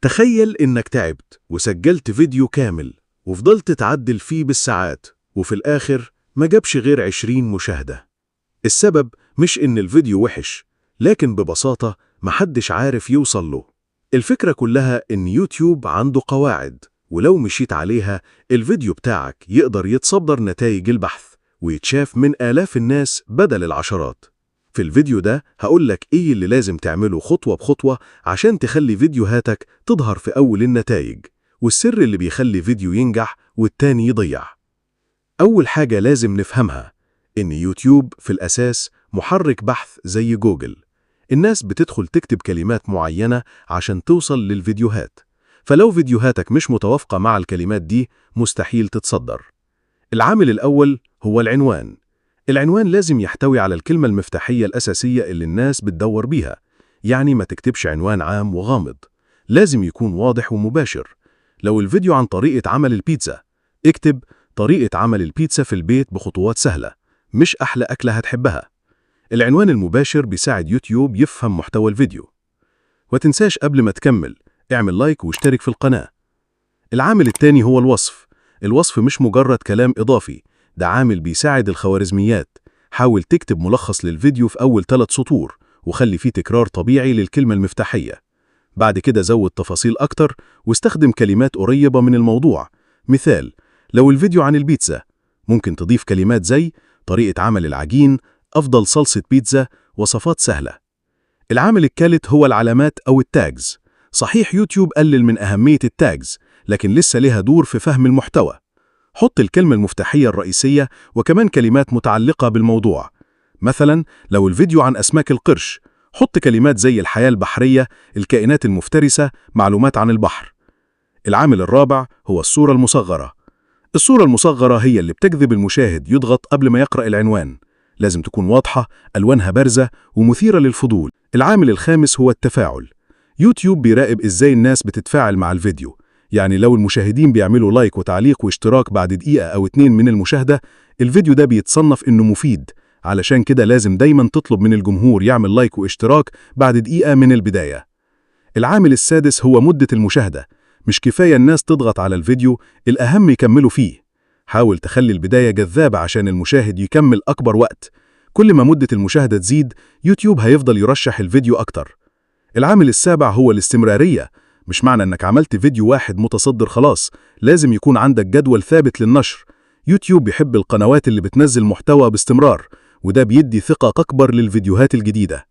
تخيل إنك تعبت وسجلت فيديو كامل وفضلت تعدل فيه بالساعات، وفي الآخر ما جابش غير 20 مشاهدة. السبب مش إن الفيديو وحش، لكن ببساطة محدش عارف يوصل له. الفكرة كلها إن يوتيوب عنده قواعد، ولو مشيت عليها الفيديو بتاعك يقدر يتصدر نتائج البحث ويتشاف من آلاف الناس بدل العشرات. في الفيديو ده هقولك إيه اللي لازم تعمله خطوة بخطوة عشان تخلي فيديوهاتك تظهر في أول النتائج، والسر اللي بيخلي فيديو ينجح والتاني يضيع. أول حاجة لازم نفهمها إن يوتيوب في الأساس محرك بحث زي جوجل. الناس بتدخل تكتب كلمات معينة عشان توصل للفيديوهات، فلو فيديوهاتك مش متوافقة مع الكلمات دي مستحيل تتصدر. العامل الأول هو العنوان. العنوان لازم يحتوي على الكلمة المفتاحية الأساسية اللي الناس بتدور بيها، يعني ما تكتبش عنوان عام وغامض، لازم يكون واضح ومباشر. لو الفيديو عن طريقة عمل البيتزا، اكتب طريقة عمل البيتزا في البيت بخطوات سهلة، مش أحلى أكلة هتحبها. العنوان المباشر بيساعد يوتيوب يفهم محتوى الفيديو. وتنساش قبل ما تكمل اعمل لايك واشترك في القناة. العامل التاني هو الوصف. الوصف مش مجرد كلام إضافي، ده عامل بيساعد الخوارزميات. حاول تكتب ملخص للفيديو في أول 3 سطور، وخلي فيه تكرار طبيعي للكلمة المفتاحية. بعد كده زود تفاصيل أكتر واستخدم كلمات قريبة من الموضوع. مثال، لو الفيديو عن البيتزا ممكن تضيف كلمات زي طريقة عمل العجين، أفضل صلصة بيتزا، وصفات سهلة. العامل الثالث هو العلامات أو التاجز. صحيح يوتيوب قلل من أهمية التاجز، لكن لسه لها دور في فهم المحتوى. حط الكلمة المفتاحية الرئيسية وكمان كلمات متعلقة بالموضوع. مثلا لو الفيديو عن أسماك القرش، حط كلمات زي الحياة البحرية، الكائنات المفترسة، معلومات عن البحر. العامل الرابع هو الصورة المصغرة. الصورة المصغرة هي اللي بتجذب المشاهد يضغط قبل ما يقرأ العنوان. لازم تكون واضحة، ألوانها بارزة ومثيرة للفضول. العامل الخامس هو التفاعل. يوتيوب بيراقب إزاي الناس بتتفاعل مع الفيديو، يعني لو المشاهدين بيعملوا لايك وتعليق واشتراك بعد دقيقة أو 2 من المشاهدة، الفيديو ده بيتصنف إنه مفيد. علشان كده لازم دايما تطلب من الجمهور يعمل لايك واشتراك بعد دقيقة من البداية. العامل السادس هو مدة المشاهدة. مش كفاية الناس تضغط على الفيديو، الأهم يكملوا فيه. حاول تخلي البداية جذابة عشان المشاهد يكمل أكبر وقت. كل ما مدة المشاهدة تزيد، يوتيوب هيفضل يرشح الفيديو أكتر. العامل السابع هو الاستمرارية. مش معنى أنك عملت فيديو واحد متصدر خلاص، لازم يكون عندك جدول ثابت للنشر. يوتيوب بيحب القنوات اللي بتنزل محتوى باستمرار، وده بيدي ثقة أكبر للفيديوهات الجديدة.